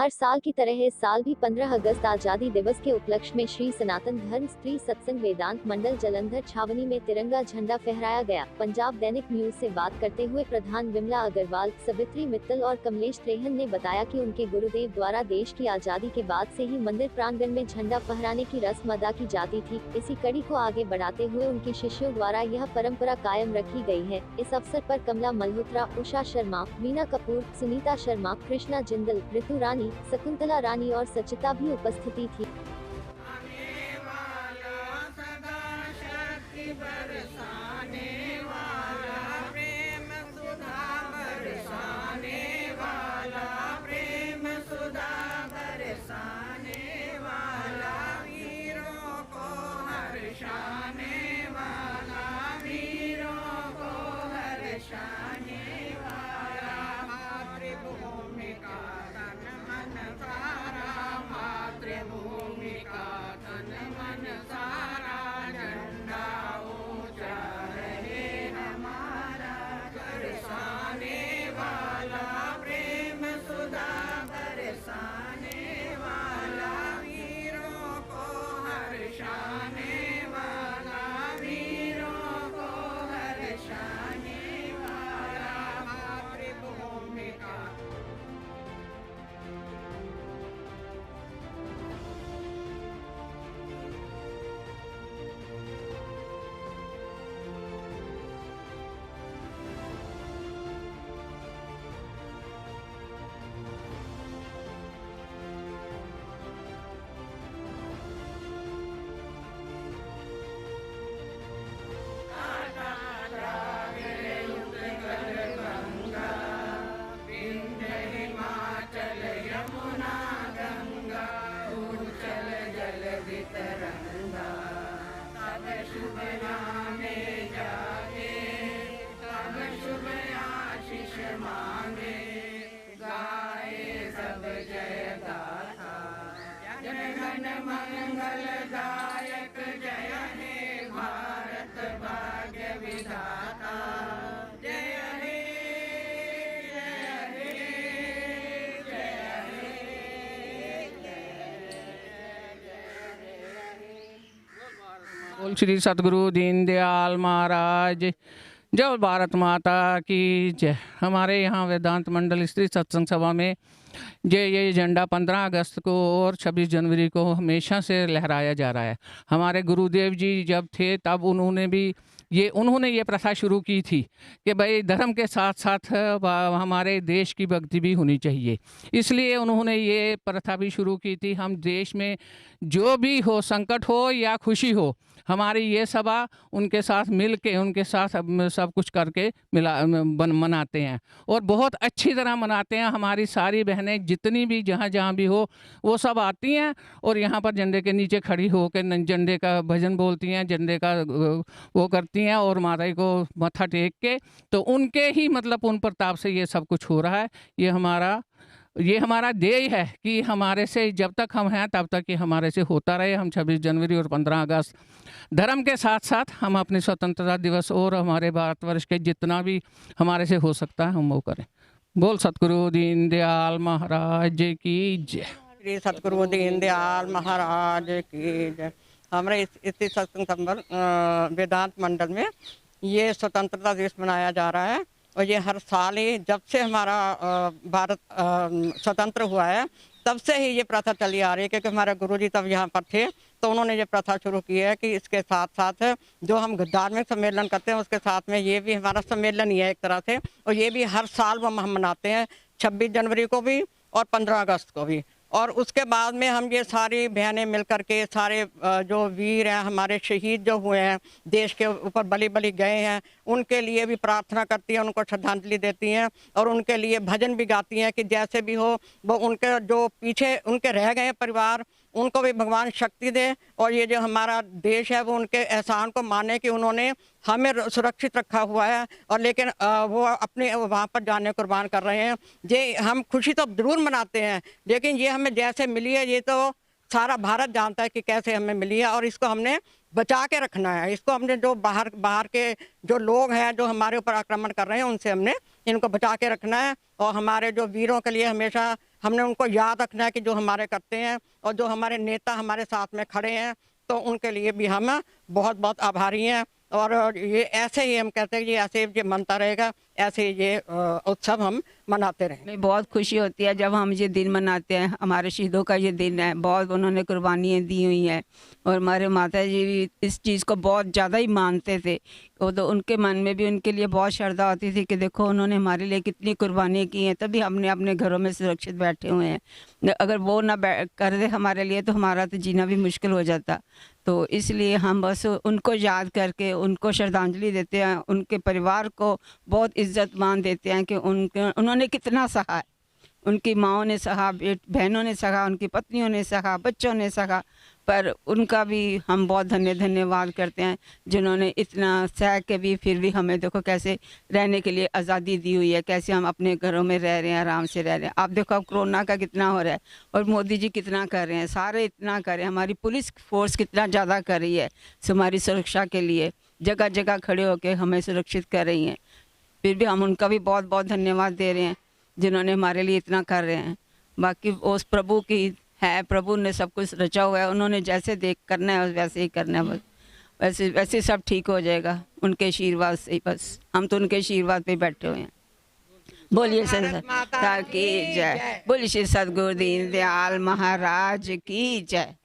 हर साल की तरह इस साल भी 15 अगस्त आजादी दिवस के उपलक्ष्य में श्री सनातन धर्म स्त्री सत्संग वेदांत मंडल जलंधर छावनी में तिरंगा झंडा फहराया गया। पंजाब दैनिक न्यूज से बात करते हुए प्रधान विमला अग्रवाल, सवित्री मित्तल और कमलेश त्रेहन ने बताया कि उनके गुरुदेव द्वारा देश की आजादी के बाद से ही मंदिर प्रांगण में झंडा फहराने की रस्म अदा की जाती थी। इसी कड़ी को आगे बढ़ाते हुए उनके शिष्यों द्वारा यह परंपरा कायम रखी गई है। इस अवसर पर कमला मल्होत्रा, उषा शर्मा, मीना कपूर, सुनीता शर्मा, कृष्णा जिंदल, ऋतु रानी, शकुंतला रानी और सचिता भी उपस्थिति थी। बोल श्री सतगुरु दीनदयाल महाराज जय, भारत माता की जय। हमारे यहाँ वेदांत मंडल स्त्री सत्संग सभा में ये झंडा 15 अगस्त को और 26 जनवरी को हमेशा से लहराया जा रहा है। हमारे गुरुदेव जी जब थे तब उन्होंने ये प्रथा शुरू की थी कि भाई धर्म के साथ साथ हमारे देश की भक्ति भी होनी चाहिए। इसलिए उन्होंने ये प्रथा भी शुरू की थी। हम देश में जो भी हो, संकट हो या खुशी हो, हमारी ये सभा उनके साथ मिल के उनके साथ सब कुछ करके मनाते हैं और बहुत अच्छी तरह मनाते हैं। हमारी सारी बहनें जितनी भी जहाँ भी हो वो सब आती हैं और यहाँ पर झंडे के नीचे खड़ी होकर झंडे का भजन बोलती हैं, झंडे का वो करती हैं और माता को मत्था टेक के, तो उनके ही मतलब उन प्रताप से ये सब कुछ हो रहा है। ये हमारा ध्येय है कि हमारे से जब तक हम हैं तब तक ये हमारे से होता रहे। हम 26 जनवरी और 15 अगस्त धर्म के साथ साथ हम अपने स्वतंत्रता दिवस और हमारे भारतवर्ष के जितना भी हमारे से हो सकता है हम वो करें। बोल सतगुरु दीनदयाल महाराज की जय। श्री सतगुरु दीनदयाल महाराज की जय। हमारे इस सत्संग संबल वेदांत मंडल में ये स्वतंत्रता दिवस मनाया जा रहा है और ये हर साल ही जब से हमारा भारत स्वतंत्र हुआ है तब से ही ये प्रथा चली आ रही है, क्योंकि हमारे गुरुजी तब यहाँ पर थे तो उन्होंने ये प्रथा शुरू की है कि इसके साथ साथ जो हम धार्मिक सम्मेलन करते हैं उसके साथ में ये भी हमारा सम्मेलन ही है एक तरह से, और ये भी हर साल हम मनाते हैं 26 जनवरी को भी और 15 अगस्त को भी। और उसके बाद में हम ये सारी बहनें मिल कर के सारे जो वीर हैं, हमारे शहीद जो हुए हैं, देश के ऊपर बलि गए हैं, उनके लिए भी प्रार्थना करती हैं, उनको श्रद्धांजलि देती हैं और उनके लिए भजन भी गाती हैं कि जैसे भी हो वो उनके जो पीछे उनके रह गए परिवार उनको भी भगवान शक्ति दे और ये जो हमारा देश है वो उनके एहसान को माने कि उन्होंने हमें सुरक्षित रखा हुआ है और लेकिन वो अपने वहाँ पर जाने कुर्बान कर रहे हैं। ये हम खुशी तो जरूर मनाते हैं, लेकिन ये हमें जैसे मिली है ये तो सारा भारत जानता है कि कैसे हमें मिली है और इसको हमने बचा के रखना है इसको। हमने जो बाहर बाहर के जो लोग हैं जो हमारे ऊपर आक्रमण कर रहे हैं उनसे हमने इनको बचा के रखना है। और हमारे जो वीरों के लिए हमेशा हमने उनको याद रखना है कि जो हमारे करते हैं, और जो हमारे नेता हमारे साथ में खड़े हैं तो उनके लिए भी हम बहुत बहुत आभारी हैं। और ये ऐसे ही हम कहते हैं कि ऐसे ये मनता रहेगा, ऐसे ये उत्सव हम मनाते रहें। हमें बहुत खुशी होती है जब हम ये दिन मनाते हैं। हमारे शहीदों का ये दिन है, बहुत उन्होंने कुर्बानियाँ दी हुई हैं और हमारे माता जी भी इस चीज़ को बहुत ज़्यादा ही मानते थे। वो तो उनके मन में भी उनके लिए बहुत श्रद्धा होती थी कि देखो उन्होंने हमारे लिए कितनी कुर्बानी की हैं, तभी हमने अपने घरों में सुरक्षित बैठे हुए हैं। अगर वो ना कर दे हमारे लिए तो हमारा तो जीना भी मुश्किल हो जाता। तो इसलिए हम बस उनको याद करके उनको श्रद्धांजलि देते हैं, उनके परिवार को बहुत इज्जत मान देते हैं कि उन्होंने कितना सहा है। उनकी माँओं ने सहा, बहनों ने सहा, उनकी पत्नियों ने सहा, बच्चों ने सहा, पर उनका भी हम बहुत धन्यवाद करते हैं जिन्होंने इतना सह के भी फिर भी हमें देखो कैसे रहने के लिए आज़ादी दी हुई है, कैसे हम अपने घरों में रह रहे हैं, आराम से रह रहे हैं। आप देखो अब कोरोना का कितना हो रहा है और मोदी जी कितना कर रहे हैं, सारे इतना कर रहे हैं, हमारी पुलिस फोर्स कितना ज़्यादा कर रही है हमारी सुरक्षा के लिए, जगह जगह खड़े होकर हमें सुरक्षित कर रही हैं। फिर भी हम उनका भी बहुत बहुत धन्यवाद दे रहे हैं जिन्होंने हमारे लिए इतना कर रहे हैं। बाकी उस प्रभु की है, प्रभु ने सब कुछ रचा हुआ है, उन्होंने जैसे देख करना है वैसे ही करना है, बस वैसे सब ठीक हो जाएगा उनके आशीर्वाद से। बस हम तो उनके आशीर्वाद पे बैठे हुए हैं। बोलिए माता की जय, बोलिए श्री सद्गुरु दीनदयाल महाराज की जय।